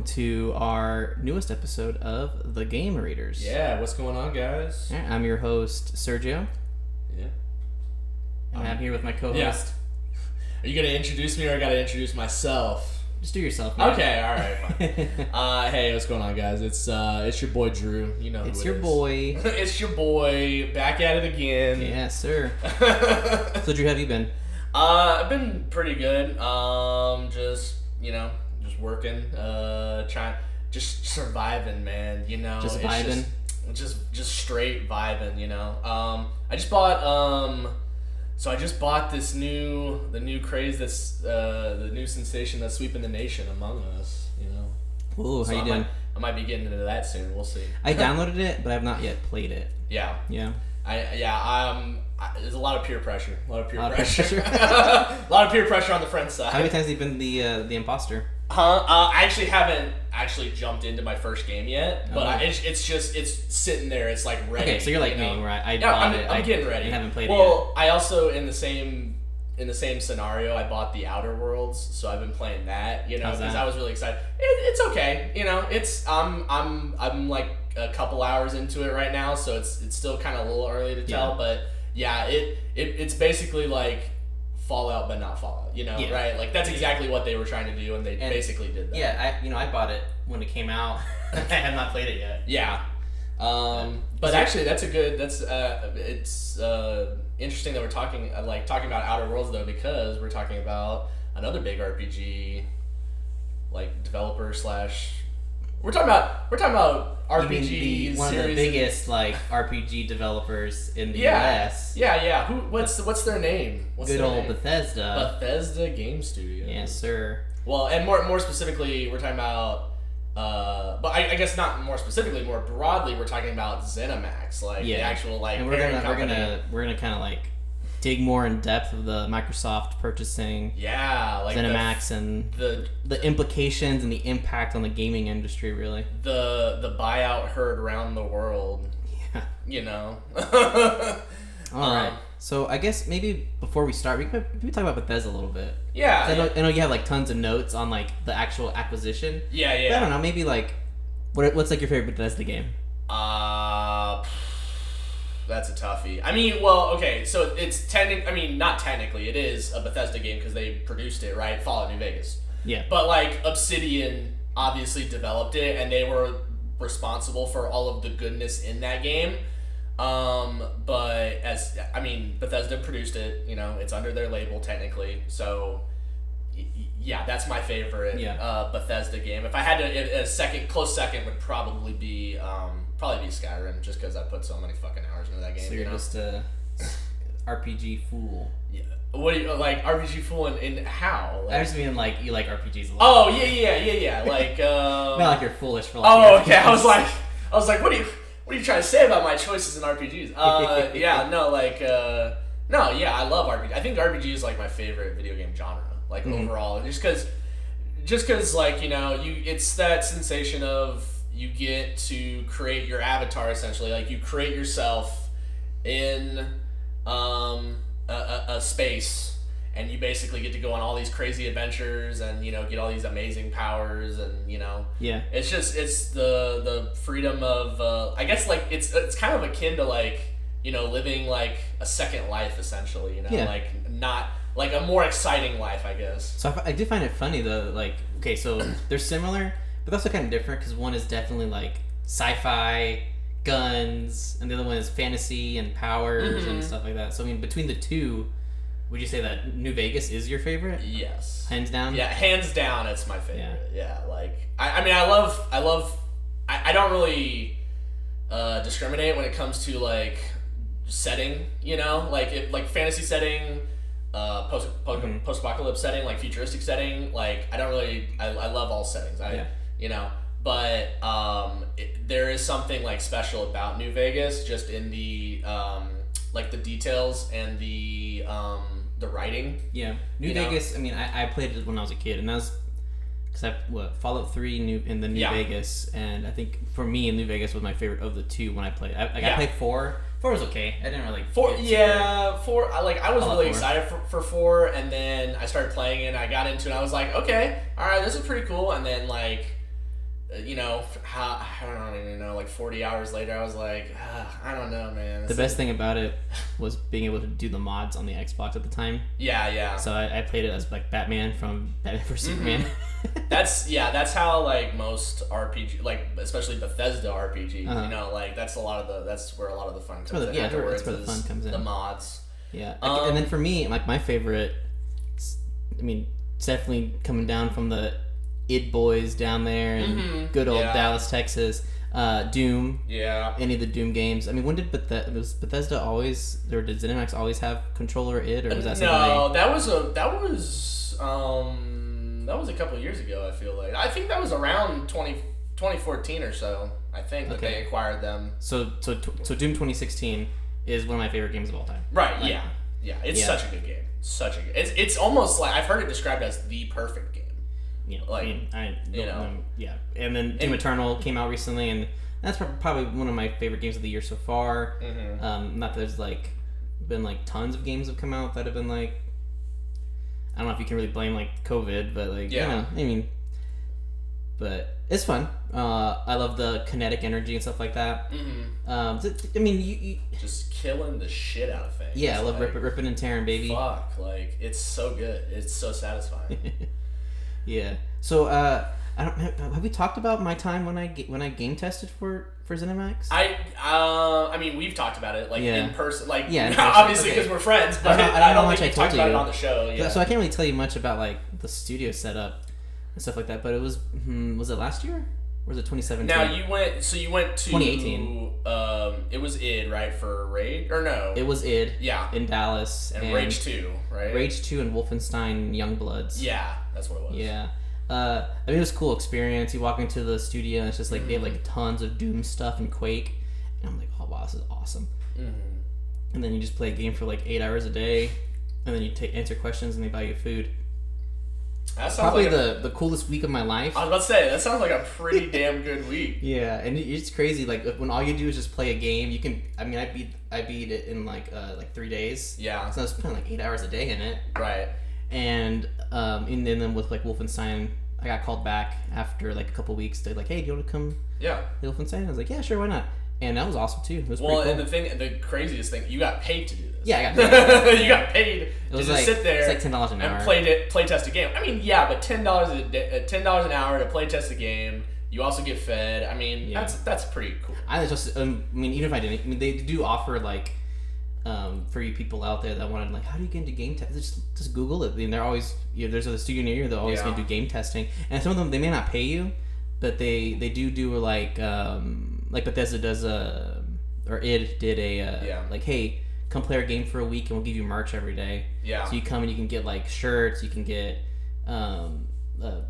to our newest episode of The Game Readers. Yeah, what's going on, guys? Yeah, I'm your host, Sergio. Yeah. And I'm here with my co-host. Yeah. Are you going to introduce me or I got to introduce myself? Just do yourself, man. Okay, alright, fine. Hey, what's going on, guys? It's your boy, Drew. You know who It's it your is. boy. It's your boy, back at it again. Yeah, sir. So, Drew, how have you been? I've been pretty good. Just working, just surviving, man. Just vibing? Just straight vibing, I just bought, so I just bought the new craze that's, the new sensation that's sweeping the nation, Among Us, Ooh, so how you doing? I might be getting into that soon, we'll see. I downloaded it, but I have not yet played it. Yeah. Yeah. There's a lot of peer pressure. A lot of peer A lot of peer pressure on the friend side. How many times have you been the imposter? I actually haven't jumped into my first game yet, but Oh. it's sitting there. It's like ready. Okay, so you're like me, right? I'm getting ready. I haven't played it yet. Well, I also in the same scenario, I bought the Outer Worlds, so I've been playing that. How's Because that? I was really excited. It's okay. It's I'm like a couple hours into it right now, so it's still kind of a little early to tell, but yeah, it's basically like Fallout, but not Fallout, right? Like that's exactly what they were trying to do, and they basically did that. Yeah, I bought it when it came out. I have not played it yet. Yeah. But actually, it's interesting that we're talking about Outer Worlds though, because we're talking about another big RPG, like developer / we're talking about RPG one of the series. biggest like RPG developers in the Yeah. US. Yeah. What's their name? Good old Bethesda. Bethesda Game Studio. Yes, sir. Well, and more specifically, we're talking about. But I guess not more specifically, more broadly, we're talking about Zenimax, the actual And we're gonna kind of like dig more in depth of the Microsoft purchasing. Yeah, like Zenimax and the implications and the impact on the gaming industry, really. The buyout heard around the world. Yeah. All right. So I guess maybe before we start, we could talk about Bethesda a little bit. Yeah. I know you have like tons of notes on like the actual acquisition. Yeah. But I don't know. Maybe like, what's like your favorite Bethesda game? That's a toughie. I mean, well, okay, so it's not technically, it is a Bethesda game because they produced it, right? Fallout New Vegas. Yeah. But like Obsidian obviously developed it, and they were responsible for all of the goodness in that game. But Bethesda produced it. It's under their label technically. So, yeah, that's my favorite Bethesda game. If I had to, a close second would probably be Skyrim, just because I put so many fucking hours into that game. So you're just a RPG fool. Yeah. What do you like? RPG fool in how? I just mean like you like RPGs a lot. Oh yeah. Like not like you're foolish for like. Oh okay. I was like, what are you trying to say about my choices in RPGs? I love RPG. I think RPG is like my favorite video game genre, like overall, just because it's that sensation of you get to create your avatar essentially, like you create yourself in a space, and you basically get to go on all these crazy adventures and get all these amazing powers, and it's the freedom of I guess like it's kind of akin to like living like a second life essentially, like not like a more exciting life, I guess. So I do find it funny though, like okay, so they're similar, but also kind of different because one is definitely like sci-fi, guns, and the other one is fantasy and powers and stuff like that. So I mean, between the two, would you say that New Vegas is your favorite? Yes. Hands down? Yeah, hands down, it's my favorite. Yeah, like I don't really discriminate when it comes to like setting, like fantasy setting, post-apocalypse setting, like futuristic setting, like I love all settings. But there is something like special about New Vegas, just in the like the details and the writing. Yeah, New Vegas. I mean, I played it when I was a kid, and that was because Fallout 3 in the New Vegas, and I think for me, New Vegas was my favorite of the two when I played. I played 4. 4 was okay. I didn't really. 4. I was really excited for 4, and then I started playing it. And I got into it. And I was like, okay, all right, this is pretty cool. And then like I don't even know, like 40 hours later, I was like, I don't know, man. The best thing about it was being able to do the mods on the Xbox at the time. Yeah. So I played it as like Batman from Batman vs Superman. That's how like most RPG, like especially Bethesda RPG, like that's where a lot of the fun comes in. Yeah, that's where the fun comes in. The mods. Yeah, and then for me, like my favorite, I mean, it's definitely coming down from the id boys down there in good old Dallas, Texas. Doom. Yeah. Any of the Doom games. I mean, when did Bethesda always, or did Zenimax always have controller id, or was that something? No, that was a couple of years ago. I feel like that was around 2014 or so. I think that they acquired them. So Doom 2016 is one of my favorite games of all time. Right. Like, yeah. It's such a good game. It's almost like I've heard it described as the perfect game. Yeah, like and then Doom Eternal came out recently, and that's probably one of my favorite games of the year so far. Not that there's like been like tons of games have come out that have been like, I don't know if you can really blame like COVID, but like I mean, but it's fun. I love the kinetic energy and stuff like that. I mean, you just killing the shit out of things. Yeah, I love ripping and tearing, baby. Fuck, like it's so good. It's so satisfying. Yeah. So, have we talked about my time when I game tested for Zenimax? I mean, we've talked about it in person, obviously because we're friends. But I don't know how much I told you about it on the show. Yeah. So I can't really tell you much about like the studio setup and stuff like that. But it was it last year or was it 2017? Now you went to 2018. It was id right for Raid or no? It was id. Yeah. In Dallas and Rage 2, right? Rage 2 and Wolfenstein Youngbloods. Yeah, that's what it was. Yeah. I mean, it was a cool experience. You walk into the studio and it's just like they have like tons of Doom stuff and Quake, and I'm like, oh wow, this is awesome. And then you just play a game for like 8 hours a day, and then you answer questions and they buy you food. That sounds probably like the coolest week of my life. I was about to say that sounds like a pretty damn good week. Yeah, and it's crazy. Like when all you do is just play a game, you can. I mean, I beat it in like 3 days. Yeah. So I was playing like 8 hours a day in it. Right. And then with like Wolfenstein, I got called back after like a couple weeks. They're like, hey, do you want to come? Yeah. Play Wolfenstein? I was like, yeah, sure, why not? And that was awesome too. It was pretty cool. And the craziest thing, you got paid to do this. Yeah, I got paid. You got paid to just sit there. It's like $10 an hour. And play test a game. I mean, yeah, but $10 an hour to play test a game. You also get fed. I mean, that's pretty cool. Even if I didn't, I mean, they do offer like, for you people out there that wanted like, how do you get into game testing? Just Google it. I mean, they're always there's a studio near you. They're always going to do game testing, and some of them they may not pay you, but they do like Bethesda does or id did like, hey, come play our game for a week and we'll give you merch every day. Yeah. So you come and you can get like shirts, you can get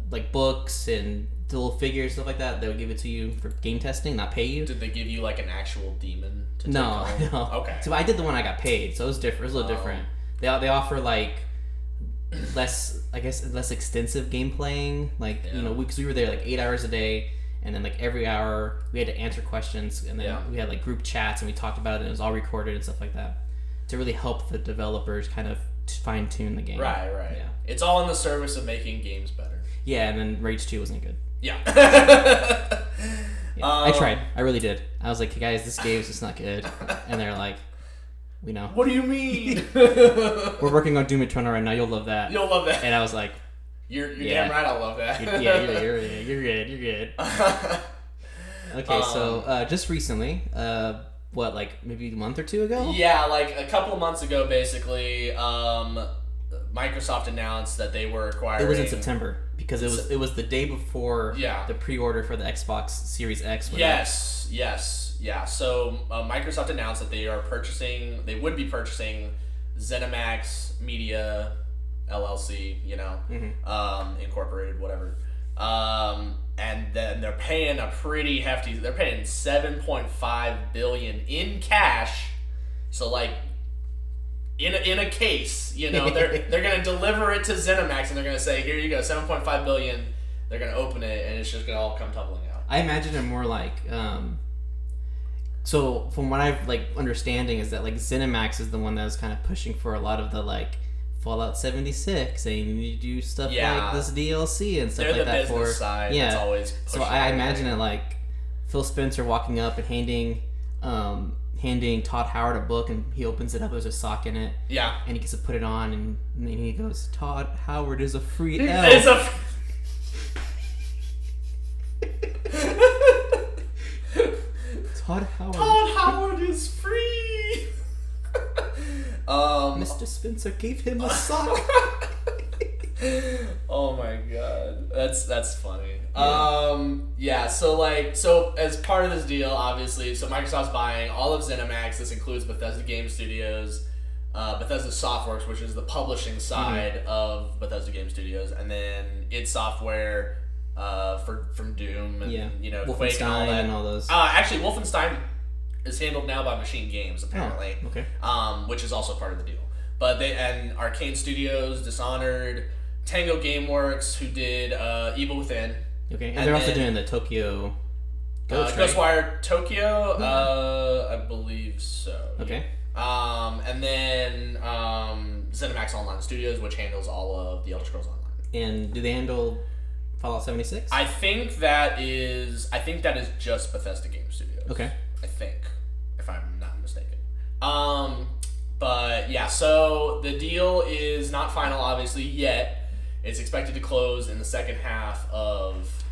like books and little figures, stuff like that. They would give it to you for game testing, not pay you. Did they give you like an actual demon to take No. Okay. So I did the one I got paid, so it was different. It was a little different. They offer like less extensive game playing, like because we were there like 8 hours a day, and then like every hour we had to answer questions, and then we had like group chats and we talked about it, and it was all recorded and stuff like that to really help the developers kind of fine tune the game. Right. Yeah. It's all in the service of making games better. Yeah, and then Rage 2 wasn't good. Yeah. I tried. I really did. I was like, hey guys, this game's just not good. And they're like, we know. What do you mean? We're working on Doom Eternal right now. You'll love that. You'll love that. And I was like, you're damn right I'll love that. You're good. Okay, so just recently, like maybe a month or two ago? Yeah, like a couple of months ago, basically, Microsoft announced that they were acquiring... It was in September, because it was the day before the pre-order for the Xbox Series X. Yes. So Microsoft announced that they would be purchasing Zenimax Media LLC, incorporated, whatever. And then they're paying a pretty hefty... They're paying $7.5 billion in cash. So, like... In a case, they're gonna deliver it to Zenimax and they're gonna say, here you go, $7.5 billion. They're gonna open it and it's just gonna all come tumbling out. I imagine it more like, so from what I've like understanding is that like Zenimax is the one that was kind of pushing for a lot of the like Fallout 76, and you need to do stuff Yeah. like this DLC and stuff They're like the that business for side. yeah. It's always So pushing I everything. imagine it like Phil Spencer walking up and handing Todd Howard a book, and he opens it up. There's a sock in it, Yeah. and he gets to put it on, and then he goes, "Todd Howard is a free elf." It's a. Todd Howard. Todd Howard is free. Mr. Spencer gave him a sock. Oh my god, that's funny. Yeah. So as part of this deal, obviously, so Microsoft's buying all of Zenimax. This includes Bethesda Game Studios, Bethesda Softworks, which is the publishing side of Bethesda Game Studios, and then id Software from Doom and Quake and all Wolfenstein that. and all those. Actually, Wolfenstein is handled now by Machine Games, apparently. Oh, okay. Which is also part of the deal. But Arcane Studios, Dishonored, Tango Gameworks, who did Evil Within. Okay, and they're also doing the Tokyo Ghost, right? Ghostwire Tokyo, I believe so. Okay. And then Zenimax Online Studios, which handles all of the Elder Scrolls Online. And do they handle Fallout 76? I think that is just Bethesda Game Studios. Okay. I think, if I'm not mistaken. But yeah, so the deal is not final, obviously, yet. It's expected to close in the second half of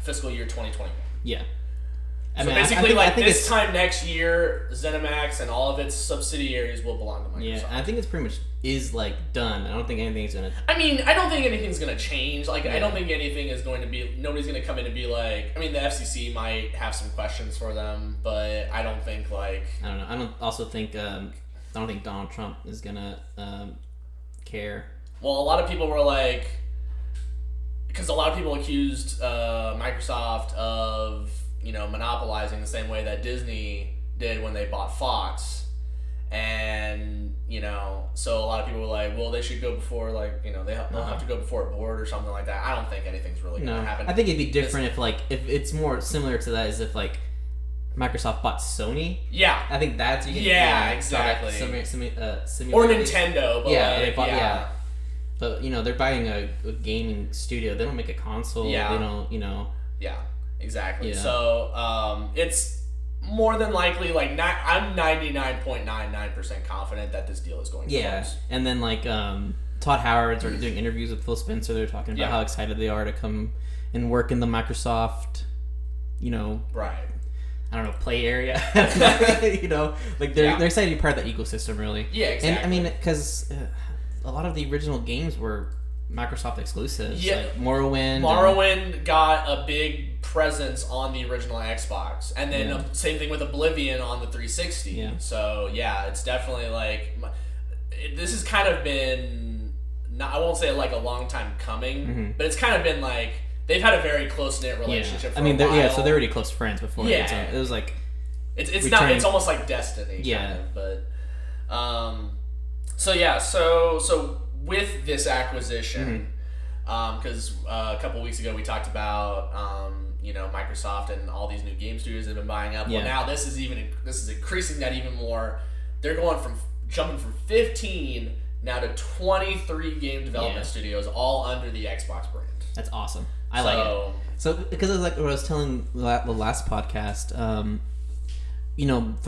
fiscal year 2021. Yeah. So basically, this time next year, ZeniMax and all of its subsidiaries will belong to Microsoft. Yeah, I think it's pretty much done. I don't think anything's gonna. I mean, I don't think anything's gonna change. Like, I don't think anything is going to be. Nobody's gonna come in and be like. I mean, the FCC might have some questions for them, but I don't think like. I don't know. I don't also think. I don't think Donald Trump is gonna care. Well, a lot of people were like, because a lot of people accused Microsoft of monopolizing the same way that Disney did when they bought Fox, and so a lot of people were like, well, they should go before they'll have to go before a board or something like that. I don't think anything's really gonna happen. I think it'd be different if it's more similar to that, is if Microsoft bought Sony. Yeah, I think that's exactly. Or Nintendo, but they bought But they're buying a gaming studio. They don't make a console. Yeah. They don't. Yeah, exactly. Yeah. So it's more than likely I'm 99.99% confident that this deal is going to close. And then Todd Howard's are doing interviews with Phil Spencer. They're talking about how excited they are to come and work in the Microsoft. Right. I don't know, play area. They're excited to be part of that ecosystem, really. Yeah, exactly. And I mean, because a lot of the original games were Microsoft exclusives. Yeah. Like Morrowind. Morrowind got a big presence on the original Xbox, and then same thing with Oblivion on the 360. Yeah. So yeah, it's definitely this has kind of been, I won't say a long time coming, but it's kind of been they've had a very close knit relationship. For a while. So they're already close friends before. Yeah. It was it's almost like destiny. Yeah. Kind of, but so with this acquisition, because a couple weeks ago we talked about Microsoft and all these new game studios they've been buying up. Yeah. Well, now this is increasing that even more. They're jumping from 15 now to 23 game development studios, all under the Xbox brand. That's awesome. I like it. So because it was what I was telling the last podcast, for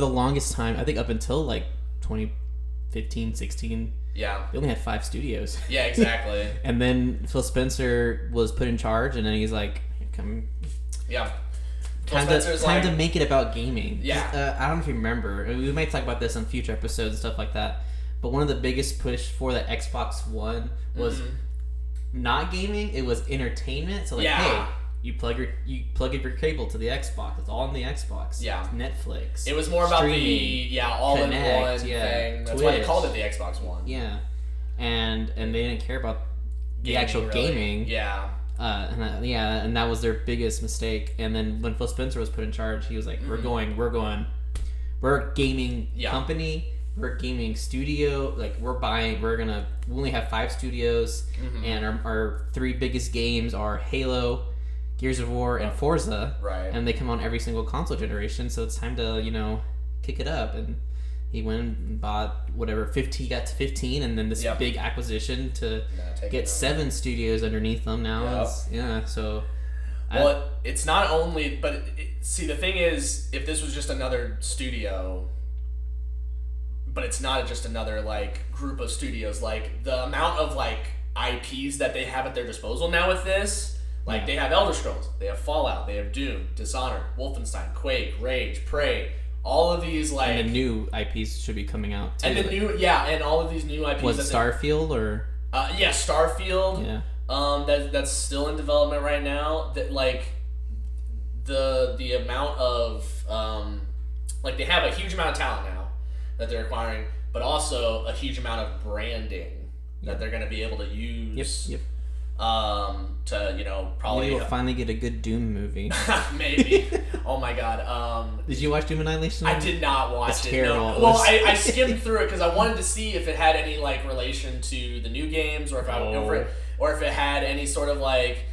the longest time, I think up until 2015, 16, they only had 5 studios. Yeah, exactly. And then Phil Spencer was put in charge, and then he's like, "Come, time to make it about gaming." Yeah. I don't know if you remember. We might talk about this on future episodes and stuff like that. But one of the biggest push for the Xbox One was not gaming; it was entertainment. So hey, you plug in your cable to the Xbox. It's all on the Xbox. Yeah. Netflix. It was more about the all-in-one thing. That's Twitch. why they called it the Xbox One. Yeah, and they didn't care about the actual really. gaming. Yeah. And that was their biggest mistake. And then when Phil Spencer was put in charge, he was like, "We're a gaming company. We're a gaming studio. We only have 5 studios, and our 3 biggest games are Halo, Gears of War, and Forza. Right. And they come on every single console generation. So it's time to kick it up he went and bought whatever 15, got to 15, and then this big acquisition to get 7 studios underneath them now. So. Well, it's not only, but see, the thing is, if this was just another studio, but it's not just another like group of studios, like the amount of like IPs that they have at their disposal now with this, like they have Elder Scrolls, they have Fallout, they have Doom, Dishonored, Wolfenstein, Quake, Rage, Prey, all of these like, and the new IPs should be coming out too. And the new and all of these new IPs. Was Starfield or? Starfield. Yeah. That's still in development right now. That like the amount of like they have a huge amount of talent now that they're acquiring, but also a huge amount of branding that they're going to be able to use. To probably maybe we'll finally get a good Doom movie. Maybe. Oh my god. Did you watch Doom Annihilation? I did not watch it. Terrible. No. Well, I skimmed through it because I wanted to see if it had any like relation to the new games, or if I would go for it. Or if it had any sort of like,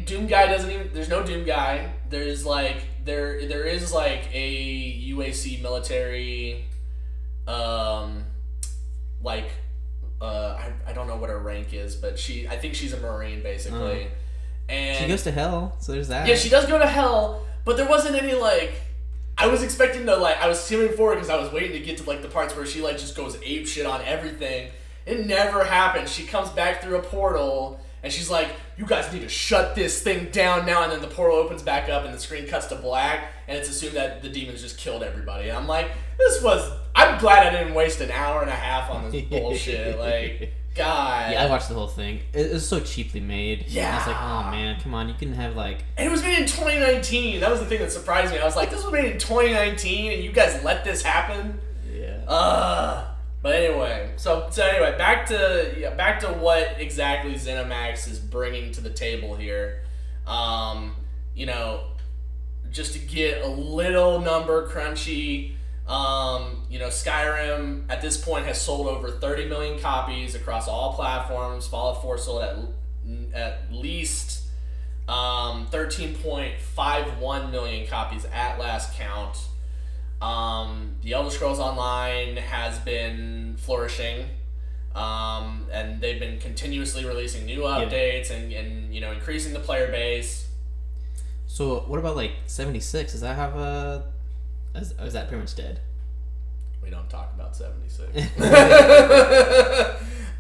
Doom Guy doesn't even. There's no Doom Guy. There's like there is like a UAC military, like, I don't know what her rank is, but I think she's a Marine basically, and she goes to hell. So there's that. Yeah, she does go to hell, but there wasn't any like. I was expecting to like. I was skimming forward because I was waiting to get to like the parts where she like just goes ape shit on everything. It never happened. She comes back through a portal, and she's like, you guys need to shut this thing down now, and then the portal opens back up, and the screen cuts to black, and it's assumed that the demons just killed everybody. And I'm like, I'm glad I didn't waste an hour and a half on this bullshit. Like, God. Yeah, I watched the whole thing. It was so cheaply made. Yeah. I was like, oh man, come on, you can have like... And it was made in 2019. That was the thing that surprised me. I was like, this was made in 2019, and you guys let this happen? Yeah. But anyway, so anyway, back to what exactly Zenimax is bringing to the table here. Just to get a little number crunchy, Skyrim at this point has sold over 30 million copies across all platforms. Fallout 4 sold at least 13.51 million copies at last count. The Elder Scrolls Online has been flourishing, and they've been continuously releasing new updates and increasing the player base. So what about like 76? Does that have is that pretty much dead? We don't talk about 76.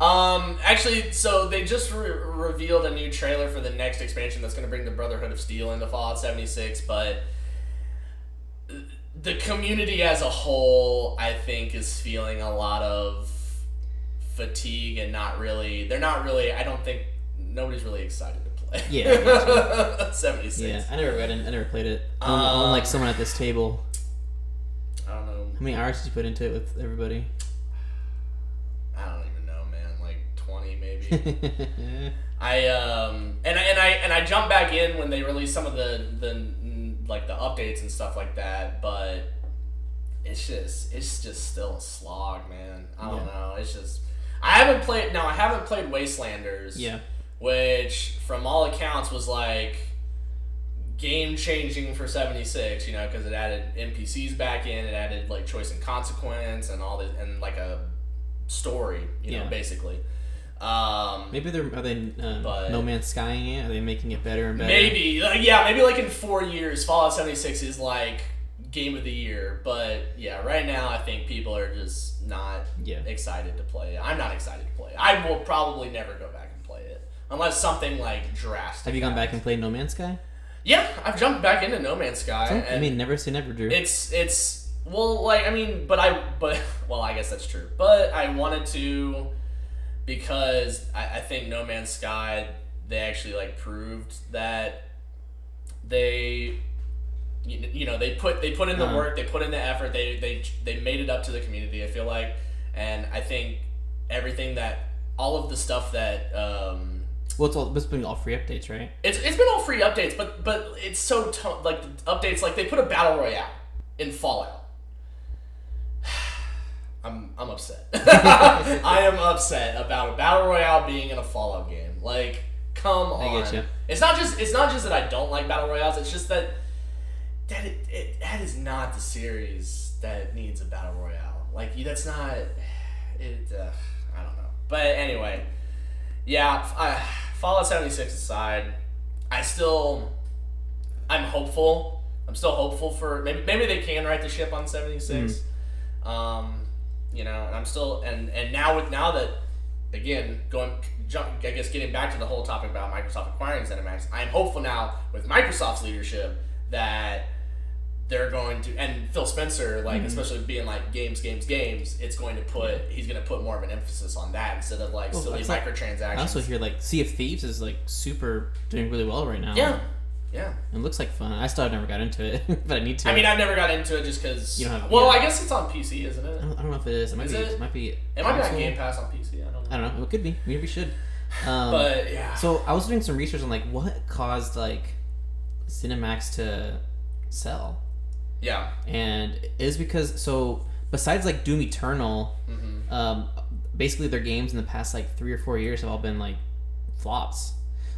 Actually, so they just revealed a new trailer for the next expansion that's going to bring the Brotherhood of Steel into Fallout 76, but the community as a whole, I think, is feeling a lot of fatigue and I don't think nobody's really excited to play. Yeah. 76. Yeah, I never read it. I never played it. Unlike someone at this table. I don't know. How many hours did you put into it with everybody? I don't even know, man. Like 20 maybe. I jumped back in when they released some of the updates and stuff like that, but it's just still a slog, man. I don't know. It's just I haven't played Wastelanders. Yeah. Which from all accounts was like game changing for 76, because it added NPCs back in, it added like choice and consequence and all this, and like a story, basically. Maybe are they No Man's Skying it? Are they making it better and better? Maybe, maybe like in 4 years, Fallout 76 is like game of the year. But yeah, right now I think people are just not excited to play it. I'm not excited to play it. I will probably never go back and play it unless something like drastic. Have you gone back and played No Man's Sky? Yeah, I've jumped back into No Man's Sky. Never say never, Drew. It's well, I guess that's true. But I wanted to. Because I think No Man's Sky, they actually like proved that they put in the work, they put in the effort, they made it up to the community, I feel like. And I think everything all of the stuff that it's been all free updates, right? It's been all free updates, but it's so like the updates, like they put a battle royale in Fallout. I'm upset. I am upset about a battle royale being in a Fallout game. Like, come on. I get you. It's not just that I don't like battle royales. It's just that is not the series that needs a battle royale. that's not it. I don't know. But anyway, yeah. Fallout 76 aside, I'm hopeful. I'm still hopeful for maybe they can right the ship on 76. And I'm still and now that again getting back to the whole topic about Microsoft acquiring Zenimax, I'm hopeful now with Microsoft's leadership that they're going to, and Phil Spencer, especially being games, he's going to put more of an emphasis on that instead of silly microtransactions. I also hear Sea of Thieves is super doing really well right now. Yeah. It looks like fun. I still never got into it, but I need to. I mean, I've never got into it just because. I guess it's on PC, isn't it? I don't know if it is. It might be. It might be on Game Pass on PC. I don't know. It could be. Maybe we should. But yeah. So I was doing some research on what caused Zenimax to sell. Yeah. And it is because besides Doom Eternal, basically their games in the past 3 or 4 years have all been flops.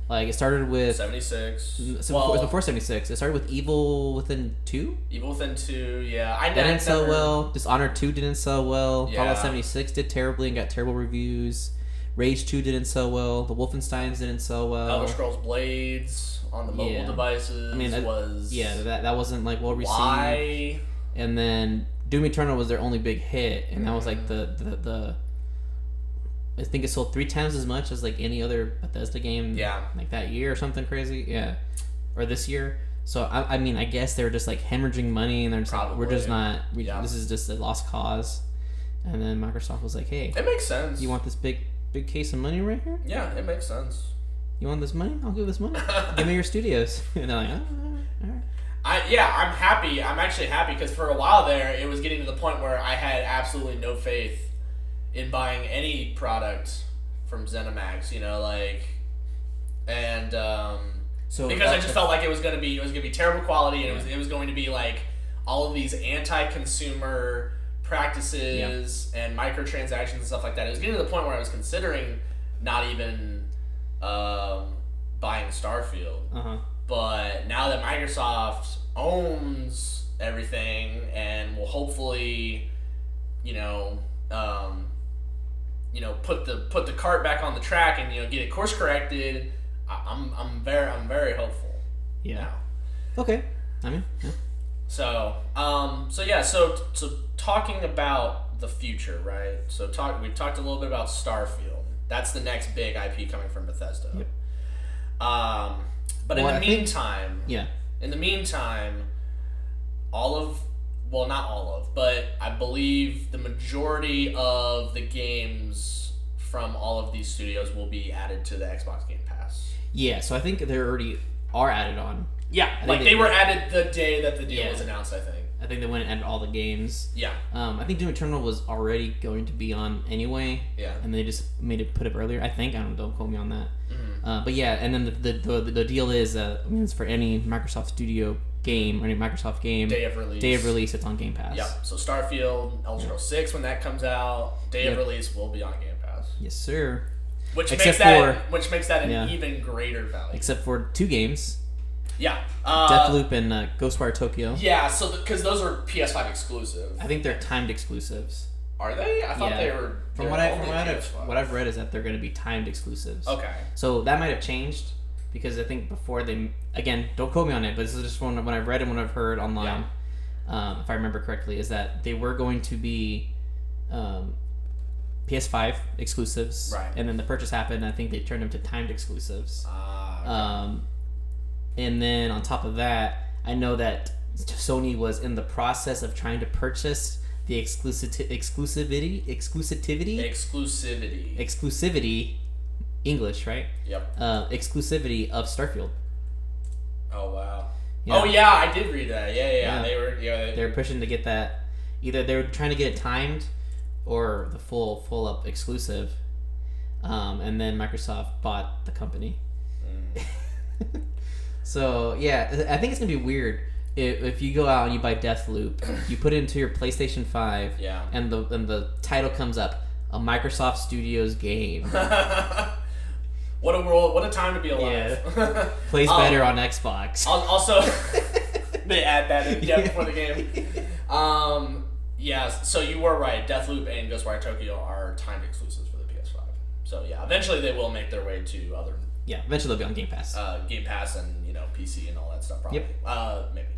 It started with 76. It was before 76. It started with Evil Within 2. Evil Within 2, yeah. That didn't sell well. Dishonored 2 didn't sell well. Yeah. Fallout 76 did terribly and got terrible reviews. Rage 2 didn't sell well. The Wolfensteins didn't sell well. Elder Scrolls Blades on the mobile devices that wasn't well received. Why? And then Doom Eternal was their only big hit, and that was the I think it sold 3 times as much as any other Bethesda game. Yeah. That year or something crazy. Yeah. Or this year. So I mean I guess they were just hemorrhaging money, and they're just we're just not. This is just a lost cause. And then Microsoft was like, hey, it makes sense. You want this big case of money right here? Yeah, it makes sense. You want this money? I'll give this money. Give me your studios. And they're like, all right. I'm happy. I'm actually happy because for a while there, it was getting to the point where I had absolutely no faith in buying any product from ZeniMax. Because I just felt like it was gonna be terrible quality, and it was going to be all of these anti-consumer practices and microtransactions and stuff like that. It was getting to the point where I was considering not even buying Starfield. But now that Microsoft owns everything and will hopefully, put the cart back on the track and get it course corrected, I'm very hopeful. Yeah. Now. Okay. I mean. Yeah. So talking about the future, right? We've talked a little bit about Starfield. That's the next big IP coming from Bethesda. Yep. But in the meantime, not all of, but I believe the majority of the games from all of these studios will be added to the Xbox Game Pass. Yeah, so I think they already are added on. Yeah, they were added the day that the deal was announced, I think. I think they went and added all the games. Yeah. I think Doom Eternal was already going to be on anyway. Yeah. And they just put it earlier. I think. Don't quote me on that. But yeah, and then the deal is, it's for any Microsoft Studio game or any Microsoft game. Day of release, it's on Game Pass. Yep. So Starfield, Elder Scrolls 6, when that comes out, day of release will be on Game Pass. Yes, sir. Which makes that an even greater value. Except for 2 games. Yeah. Deathloop and Ghostwire Tokyo. Yeah, because those are PS5 exclusive. I think they're timed exclusives. Are they? I thought they were. From what I've read is that they're going to be timed exclusives. Okay. So that might have changed because I think before again, don't quote me on it, but this is just from what I've read and what I've heard online. Yeah. If I remember correctly, is that they were going to be PS5 exclusives, right? And then the purchase happened. And I think they turned them to timed exclusives. Okay. And then on top of that, I know that Sony was in the process of trying to purchase the exclusivity, English, right? Yep. Exclusivity of Starfield. Oh wow. Yeah. Oh yeah, I did read that. Yeah. They were pushing to get that. Either they were trying to get it timed, or the full up exclusive. And then Microsoft bought the company. So yeah, I think it's gonna be weird if you go out and you buy Deathloop, you put it into your PlayStation 5, and the title comes up, a Microsoft Studios game. What a world! What a time to be alive. Yeah. Plays better on Xbox. Also, they add that in before the game. Yeah, so you were right. Deathloop and Ghostwire Tokyo are timed exclusives for the PS5. So yeah, eventually they will make their way to other. Yeah, eventually they'll be on Game Pass. Game Pass and PC and all that stuff probably. Yep. Maybe.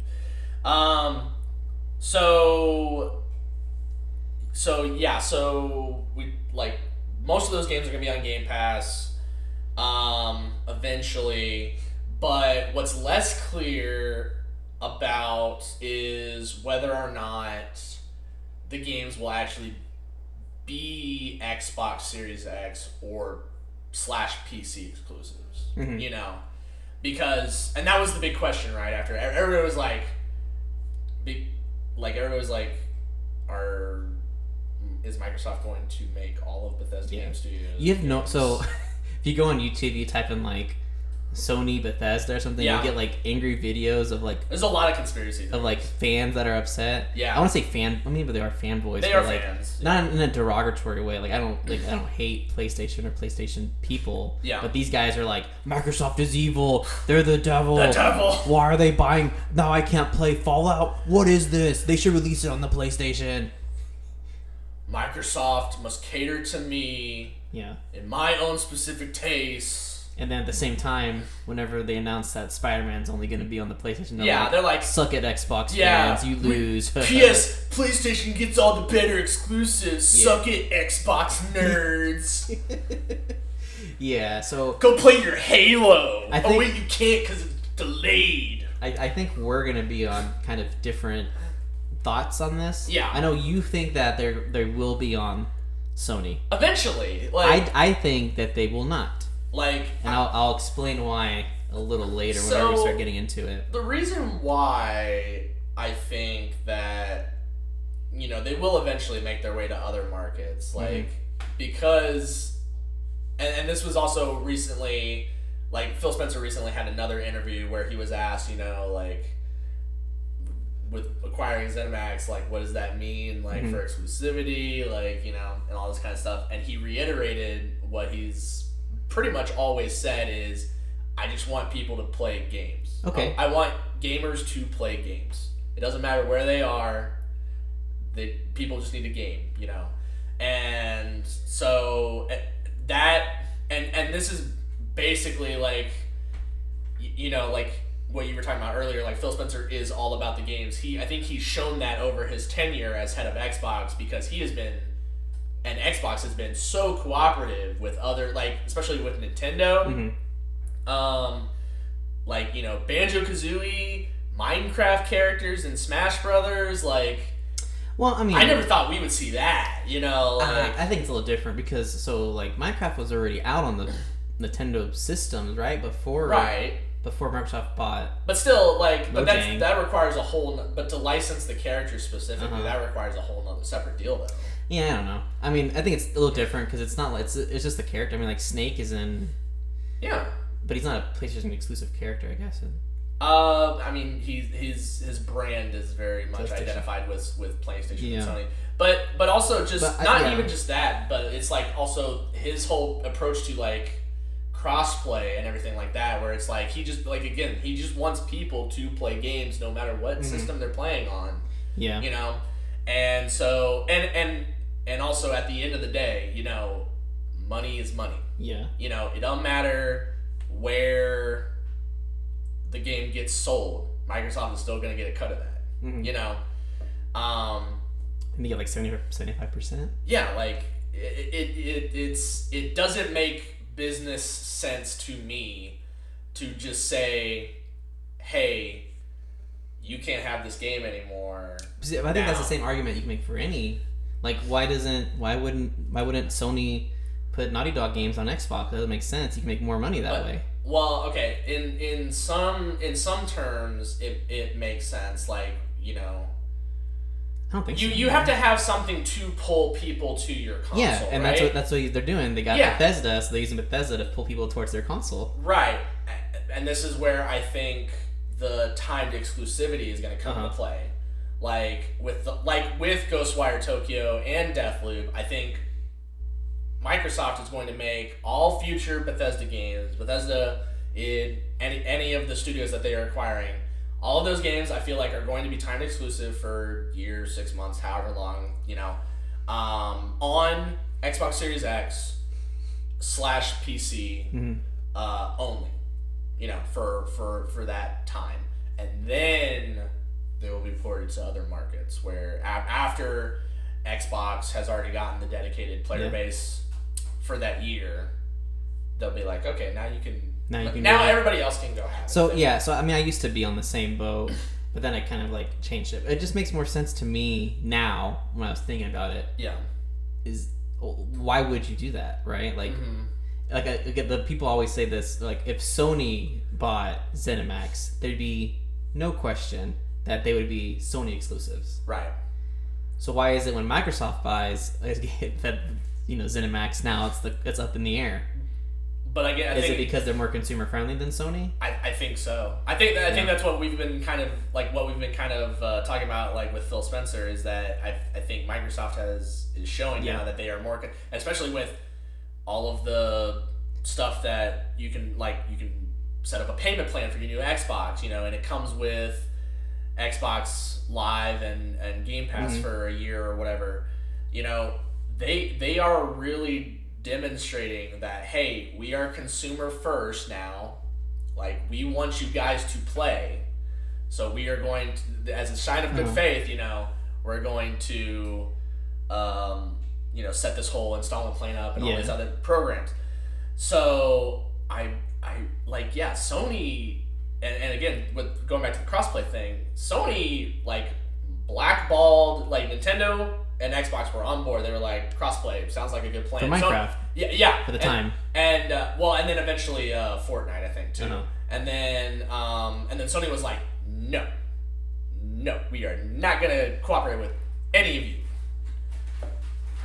So we like most of those games are gonna be on Game Pass. Eventually, but what's less clear about is whether or not the games will actually be Xbox Series X or /PC exclusives. Mm-hmm. Because and that was the big question right after everybody was like, is Microsoft going to make all of Bethesda Game Studios? You have so if you go on YouTube, you type in like Sony Bethesda or something, you get like angry videos of like there's a lot of conspiracy theories. Of like fans that are upset. Yeah, I want to say but they are fanboys. They are like, fans, not in a derogatory way. Like I don't hate PlayStation or PlayStation people. Yeah, but these guys are like, Microsoft is evil. They're the devil. The devil. Why are they buying? Now I can't play Fallout. What is this? They should release it on the PlayStation. Microsoft must cater to me. Yeah. In my own specific tastes. And then at the same time, whenever they announce that Spider-Man's only going to be on the PlayStation, they're like, suck it, Xbox fans, you lose. PlayStation gets all the better exclusives. Yeah. Suck it, Xbox nerds. Yeah, so go play your Halo. Wait, you can't because it's delayed. I think we're going to be on kind of different thoughts on this. Yeah. I know you think that they will be on Sony. Eventually. I think that they will not. And I'll explain why a little later whenever we start getting into it. The reason why I think that they will eventually make their way to other markets, because and this was also recently, Phil Spencer recently had another interview where he was asked, with acquiring Zenimax, what does that mean, for exclusivity, and all this kind of stuff, and he reiterated what he's pretty much always said is, I just want people to play games. Okay. I want gamers to play games. It doesn't matter where they are. People just need a game, And so that and this is basically what you were talking about earlier. Phil Spencer is all about the games. I think he's shown that over his tenure as head of Xbox because he has been. And Xbox has been so cooperative with other, especially with Nintendo. Mm-hmm. Banjo-Kazooie, Minecraft characters in Smash Brothers, Well, I mean, I never thought we would see that, I think it's a little different because, Minecraft was already out on the Nintendo systems, right? Before Microsoft bought. But still, that requires a whole. But to license the characters specifically, that requires a whole nother separate deal, though. Yeah, I don't know. I mean, I think it's a little different because it's not it's just the character. I mean, Snake is in. Yeah. But he's not a PlayStation exclusive character, I guess. I mean, his brand is very much identified with PlayStation and Sony. But also even just that, but it's also his whole approach to crossplay and everything like that, where it's he just he just wants people to play games no matter what system they're playing on. Yeah. And so and also at the end of the day, money is money. Yeah. It don't matter where the game gets sold. Microsoft is still going to get a cut of that. Mm-hmm. And you get 75%? Yeah, it doesn't make business sense to me to just say, hey, you can't have this game anymore. See, I think that's the same argument you can make for any. Why wouldn't Sony put Naughty Dog games on Xbox? That doesn't make sense. You can make more money that way. Well, okay. In some terms, it makes sense. I don't think so. You have to have something to pull people to your console. Yeah, and right? that's what they're doing. They got Bethesda, so they're using Bethesda to pull people towards their console. Right, and this is where I think the timed exclusivity is going to come into play. With Ghostwire Tokyo and Deathloop, I think Microsoft is going to make all future Bethesda games, Bethesda in any of the studios that they are acquiring, All of those games I feel like are going to be timed exclusive for years, 6 months, however long, on Xbox Series X / PC only, for that time. And then they will be ported to other markets where after Xbox has already gotten the dedicated player base for that year, they'll be like, okay, now you can. Now everybody else can go have it. So I mean, I used to be on the same boat, but then I kind of like changed it. It just makes more sense to me now when I was thinking about it. Yeah. Why would you do that, right? Like, the people always say this. Like, if Sony bought Zenimax, there'd be no question that they would be Sony exclusives. Right. So why is it when Microsoft buys that Zenimax now it's up in the air? But again, is it because they're more consumer friendly than Sony? I think so. I think that's what we've been kind of talking about, like with Phil Spencer, is that I think Microsoft is showing now that they are more, especially with all of the stuff that you can set up a payment plan for your new Xbox, and it comes with Xbox Live and Game Pass for a year or whatever. They are really demonstrating that, hey, we are consumer first now. Like, we want you guys to play, so we are going to, as a sign of good faith, we're going to set this whole installment plan up and all these other programs. So Sony, and again, with going back to the crossplay thing, Sony blackballed Nintendo and Xbox were on board. They were like, crossplay sounds like a good plan. For Minecraft. Yeah. For the time. And then eventually Fortnite, I think, too. Uh-huh. And then Sony was like, no, we are not gonna cooperate with any of you.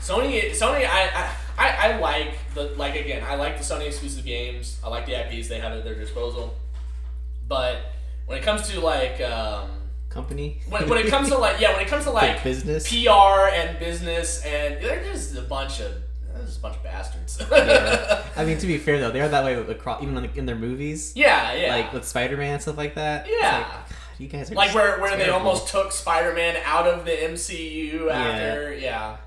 Sony, I like I like the Sony exclusive games. I like the IPs they have at their disposal. But when it comes to company, when it comes to business, PR and business, and they're just a bunch of bastards. Yeah. I mean, to be fair though, they are that way even in their movies. Yeah. Like with Spider-Man and stuff like that. Yeah. God, you guys are where they almost took Spider-Man out of the MCU after. Yeah.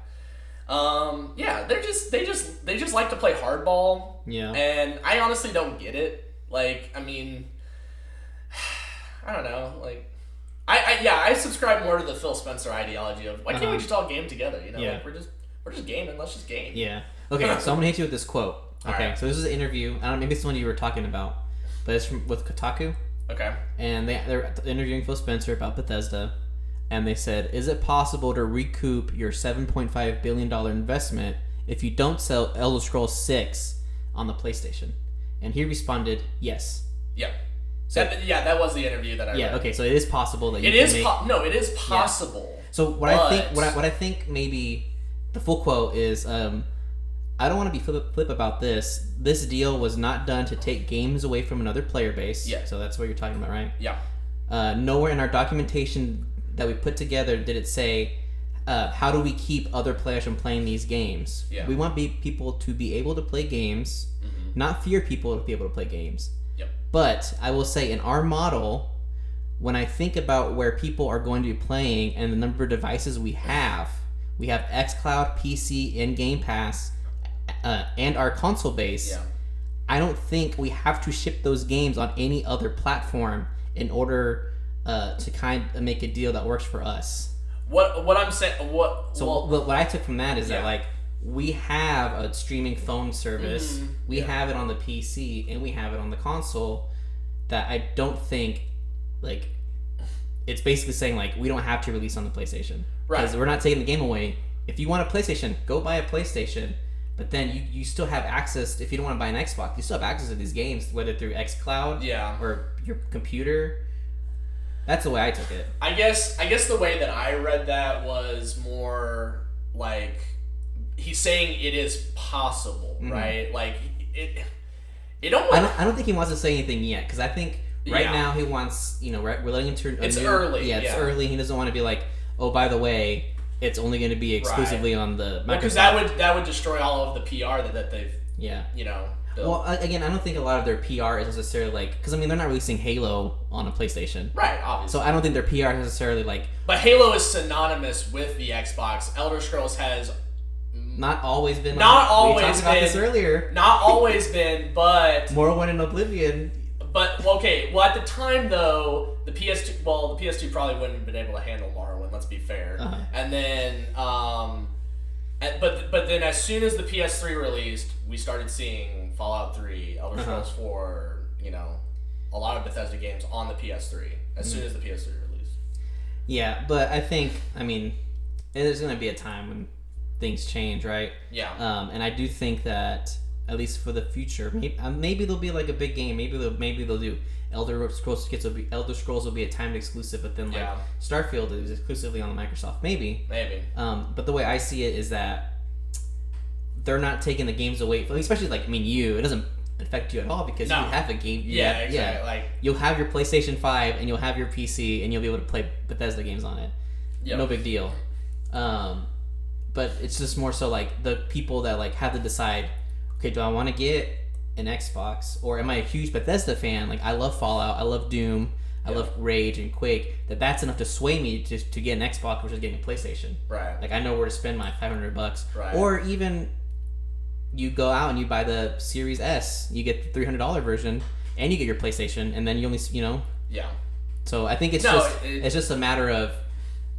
They just like to play hardball. Yeah. And I honestly don't get it. I mean, I don't know. I subscribe more to the Phil Spencer ideology of why can't we just all game together? We're just gaming. Let's just game. Yeah. Okay. So I'm gonna hit you with this quote. Okay. Right. So this is an interview. I don't know. Maybe it's the one you were talking about, but it's with Kotaku. Okay. And they're interviewing Phil Spencer about Bethesda, and they said, "Is it possible to recoup your $7.5 billion investment if you don't sell Elder Scrolls 6 on the PlayStation?" And he responded, "Yes." Yeah. So that was the interview that I read. Yeah. Okay. So it is possible that you it is possible. Yeah. So what I think maybe the full quote is, I don't want to be flip about this. This deal was not done to take games away from another player base. Yeah. So that's what you're talking about, right? Yeah. Nowhere in our documentation that we put together did it say, how do we keep other players from playing these games? Yeah. We want people to be able to play games, not fear people to be able to play games. Yep. But I will say, in our model, when I think about where people are going to be playing and the number of devices we have xCloud, PC, and Game Pass, and our console base. Yeah. I don't think we have to ship those games on any other platform in order to kind of make a deal that works for us. What I'm saying, what I took from that is that we have a streaming phone service, we have it on the PC, and we have it on the console. That I don't think it's basically saying we don't have to release on the PlayStation, right? Because we're not taking the game away. If you want a PlayStation, go buy a PlayStation. But then you still have access. If you don't want to buy an Xbox, you still have access to these games, whether through xCloud or your computer. That's the way I took it. I guess the way that I read that was more he's saying it is possible, right? It almost. I don't think he wants to say anything yet, because I think now he wants we're letting him turn. It's early. Yeah, it's early. He doesn't want to be like, oh, by the way, it's only going to be exclusively on the Microsoft. Because that would destroy all of the PR that they've build. Well, again, I don't think a lot of their PR is necessarily like, because I mean they're not releasing Halo on a PlayStation, Right, obviously. so I don't think their PR is necessarily like. But Halo is synonymous with the Xbox. Elder Scrolls has Not always been. Not we always talked about been. this earlier. Not always been, but Morrowind and Oblivion. But okay, well at the time though, the PS2 probably wouldn't have been able to handle Morrowind. Let's be fair. Uh-huh. And then, but then as soon as the PS3 released, we started seeing Fallout 3, Elder Scrolls 4, a lot of Bethesda games on the PS3 as soon as the PS3 released. Yeah, but I think there's going to be a time when things change, right? Yeah. And I do think that at least for the future, maybe there'll be like a big game. Maybe they'll do Elder Scrolls will be a timed exclusive, but then like Starfield is exclusively on the Microsoft. Maybe. But the way I see it is that they're not taking the games away. Especially like it doesn't affect you at all because you have a game. Exactly. Like you'll have your PlayStation 5 and you'll have your PC and you'll be able to play Bethesda games on it. Yep. No big deal. But it's just more so like the people that like have to decide. Okay, do I want to get an Xbox or am I a huge Bethesda fan? Like I love Fallout, I love Doom, I love Rage and Quake. That's enough to sway me to get an Xbox versus getting a PlayStation. Right. Like I know where to spend my $500. Right. Or even you go out and you buy the Series S, you get the $300 version, and you get your PlayStation, and then you only Yeah. So I think it's just a matter of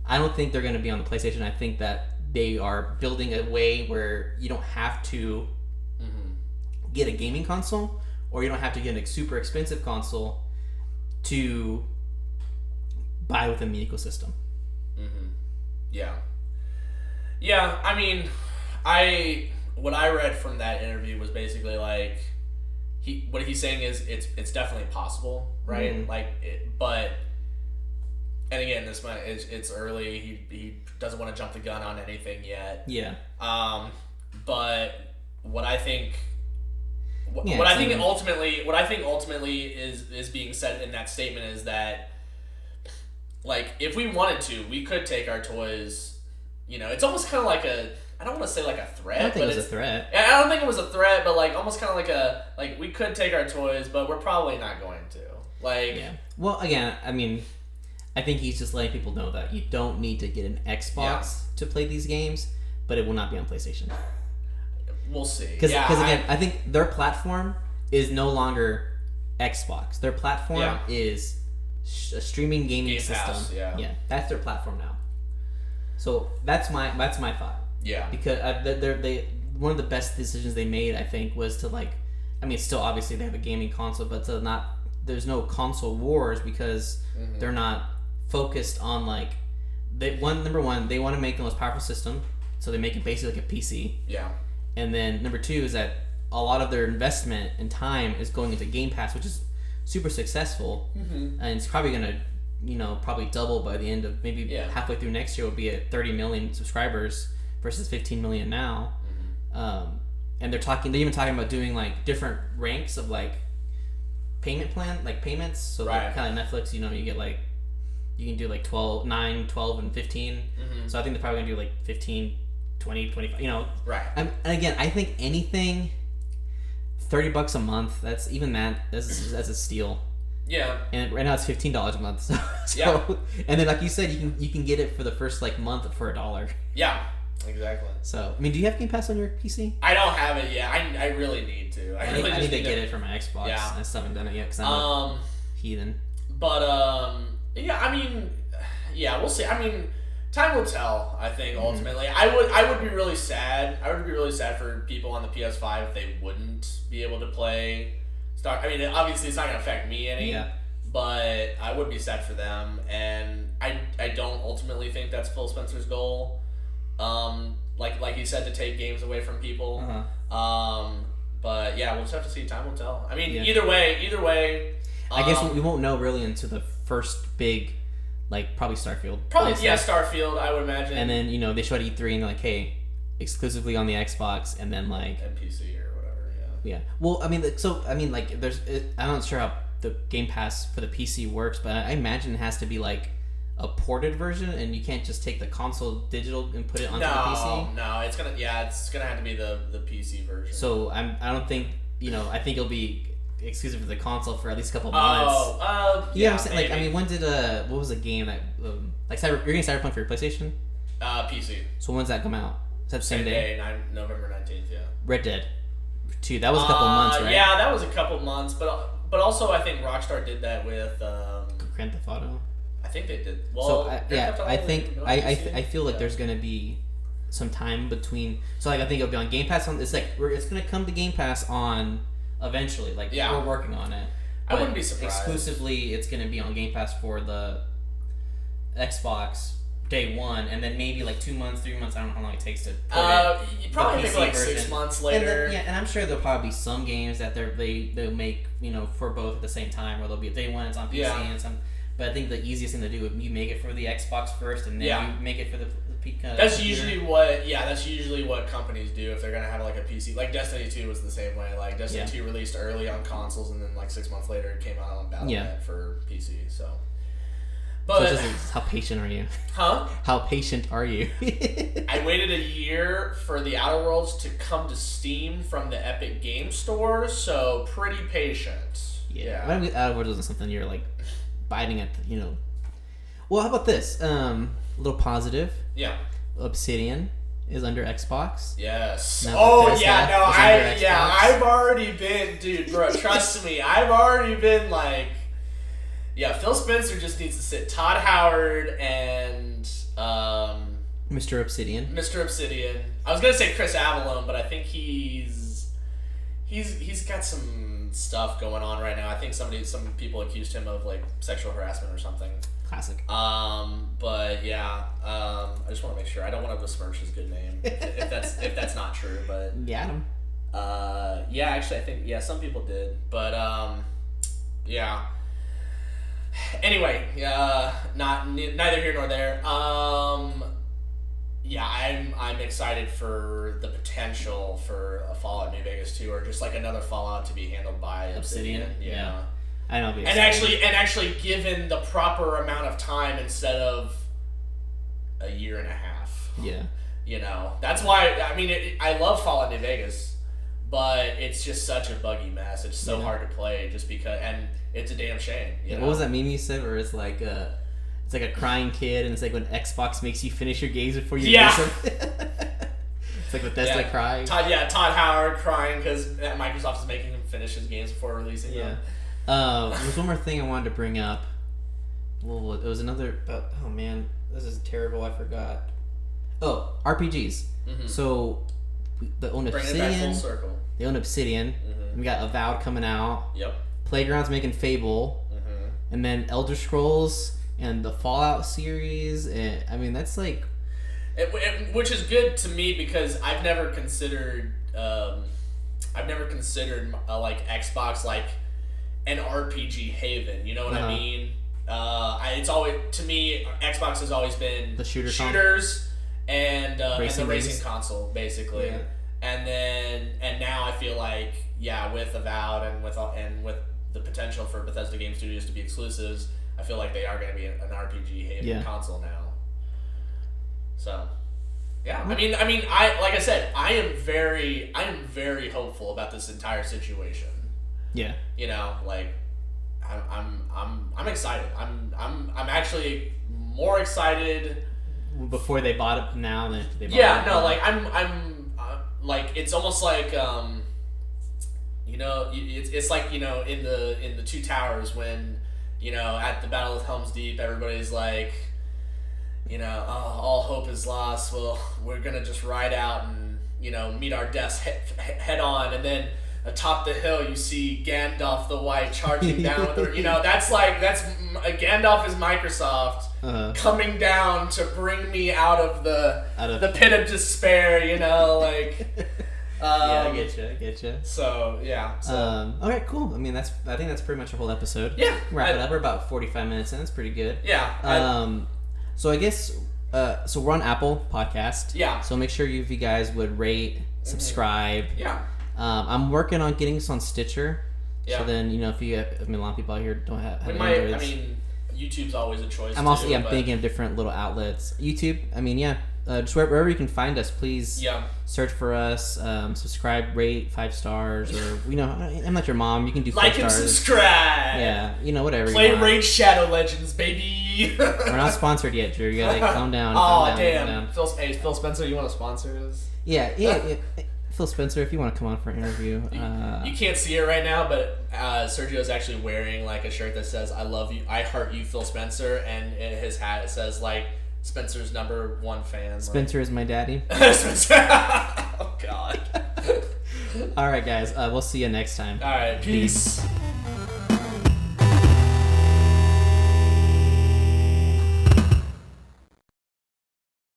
I don't think they're going to be on the PlayStation. I think that they are building a way where you don't have to get a gaming console, or you don't have to get a super expensive console to buy within the ecosystem. Yeah. I mean, what I read from that interview was basically like what he's saying is it's definitely possible, right? But and again, it's early. He doesn't want to jump the gun on anything yet. Yeah. But what I think. What I think ultimately is being said in that statement is that, like, if we wanted to, we could take our toys. It's almost kind of like I don't want to say like a threat. I don't think it was a threat. I don't think it was a threat, but like almost kind of like we could take our toys, but we're probably not going to. Yeah. Well, again, I think he's just letting people know that you don't need to get an Xbox to play these games, but it will not be on PlayStation. We'll see. Because again, I think their platform is no longer Xbox. Their platform is a streaming gaming system. Pass, that's their platform now. So that's my thought. Yeah. Because they one of the best decisions they made, I think, was to still obviously they have a gaming console, but there's no console wars because they're not focused on number one, they want to make the most powerful system, so they make it basically like a PC. Yeah. And then number two is that a lot of their investment and time is going into Game Pass, which is super successful, and it's probably gonna, probably double by the end of maybe halfway through next year. Will be at 30 million subscribers versus 15 million now. And they're even talking about doing like different ranks of like payment plan, like payments. So like kind of Netflix, you get like you can do like 9, 12, and 15. So I think they're probably gonna do like 15. 20, 25, Right. And again, I think anything $30 a month, that's a steal. Yeah. And right now it's $15 a month. So and then like you said, you can get it for the first like month for $1. Yeah. Exactly. So do you have Game Pass on your PC? I don't have it yet. I really need to. I need to get it for my Xbox. Yeah. I still haven't done it yet because I'm a heathen. But we'll see. Time will tell. I think ultimately, I would be really sad. I would be really sad for people on the PS5 if they wouldn't be able to play obviously it's not gonna affect me any. Yeah. But I would be sad for them, and I don't ultimately think that's Phil Spencer's goal. Like he said, to take games away from people. But yeah, we'll just have to see. Time will tell. Either way. I guess we won't know really until the first big. Like, probably Starfield. Starfield, I would imagine. And then, they show at E3 and they're like, hey, exclusively on the Xbox, and then like... And PC or whatever, Yeah. Well, there's... I'm not sure how the Game Pass for the PC works, but I imagine it has to be like a ported version, and you can't just take the console digital and put it onto the PC? No, it's gonna have to be the PC version. So I don't think I think it'll be exclusive for the console for at least a couple months. Yeah, I'm saying? Like, I mean, when did what was the game that you're getting Cyberpunk for your PlayStation? PC. So when's that come out? Is that the same day? November 19th. Yeah. Red Dead 2. That was a couple months, right? Yeah, that was a couple months, but also I think Rockstar did that with Grand Theft Auto. I think they did. Well, so I feel like there's gonna be some time between. So like I think it'll be on Game Pass. It's gonna come to Game Pass on eventually. Like we're working on it. I wouldn't be surprised. Exclusively, it's gonna be on Game Pass for the Xbox day one, and then maybe like 2 months, 3 months. I don't know how long it takes to put you probably the make PC like version. 6 months later. And I'm sure there'll probably be some games that they'll make for both at the same time, or they'll be day one it's on PC and some. But I think the easiest thing to do would you make it for the Xbox first, and then you make it for the that's usually what companies do if they're gonna have like a PC. Like Destiny 2 was the same way. Like Destiny 2 released early on consoles, and then like 6 months later it came out on Battle.net for PC. So, but how patient are you? Huh? How patient are you? I waited a year for the Outer Worlds to come to Steam from the Epic Game Store, so pretty patient. Yeah. Outer Worlds isn't something you're like biting at. Well, how about this? A little positive. Yeah. Obsidian is under Xbox. Yes. Bethesda I've already been, dude, bro, trust me, I've already been like, Phil Spencer just needs to sit Todd Howard and Mr. Obsidian. I was gonna say Chris Avellone, but I think he's got some stuff going on right now. I think some people accused him of like sexual harassment or something. Classic. But yeah, I just want to make sure I don't want to besmirch his good name if that's not true. But Adam. Actually, I think some people did, but yeah. Anyway, neither here nor there. I'm excited for the potential for a Fallout New Vegas 2, or just like another Fallout to be handled by Obsidian. Yeah. I know. And actually given the proper amount of time instead of a year and a half. Yeah. That's why, I love Fallout New Vegas, but it's just such a buggy mess. It's so hard to play just because, and it's a damn shame. What was that meme you said where it's like a crying kid, and it's like when Xbox makes you finish your games before you do something. It's like Bethesda crying. Todd Howard crying because Microsoft is making him finish his games before releasing them. There's one more thing I wanted to bring up. Well, it was another. Oh man, this is terrible. I forgot. Oh, RPGs. Mm-hmm. So they own Obsidian. Bring it back full circle. They own Obsidian. Mm-hmm. We got Avowed coming out. Yep. Playground's making Fable. Mm-hmm. And then Elder Scrolls and the Fallout series. And, that's like. Which is good to me because I've never considered like Xbox like an RPG haven. You know what I mean? It's always, to me, Xbox has always been the shooters and the racing games. console basically. Yeah. And now I feel like with Avowed and with the potential for Bethesda Game Studios to be exclusives, I feel like they are going to be an RPG haven console now. So, yeah. I am very hopeful about this entire situation. Yeah. I'm excited. I'm actually more excited before they bought it now than they bought it. I'm like it's almost like it's like in the Two Towers when at the Battle of Helm's Deep everybody's like all hope is lost. Well, we're gonna just ride out and meet our deaths head on, and then atop the hill you see Gandalf the White charging down with the that's Gandalf is Microsoft coming down to bring me out of the pit of despair. I get you. So yeah. Okay, cool. I think that's pretty much a whole episode. Yeah. Wrap it up. We're about 45 minutes in. That's pretty good. Yeah. So I guess so we're on Apple Podcast. Yeah. So make sure if you guys would rate, subscribe. Yeah. I'm working on getting us on Stitcher. Yeah. So then if you have, a lot of people out here don't have. YouTube's always a choice. I'm also thinking of different little outlets. YouTube. just wherever you can find us, please Yeah. search for us, subscribe, rate 5 stars, or I'm not your mom. You can do 4 Like stars. and subscribe. Yeah, whatever. Play you want. Raid Shadow Legends, baby. We're not sponsored yet, Drew. You gotta calm down. Oh calm down, damn. calm down. Phil Spencer, you want to sponsor us? Yeah. Phil Spencer, if you want to come on for an interview. You can't see it right now, but Sergio's actually wearing like a shirt that says "I love you, I heart you, Phil Spencer," and in his hat it says like Spencer's #1 fan. Spencer is my daddy. Spencer. Oh God. All right, guys. We'll see you next time. All right. Peace.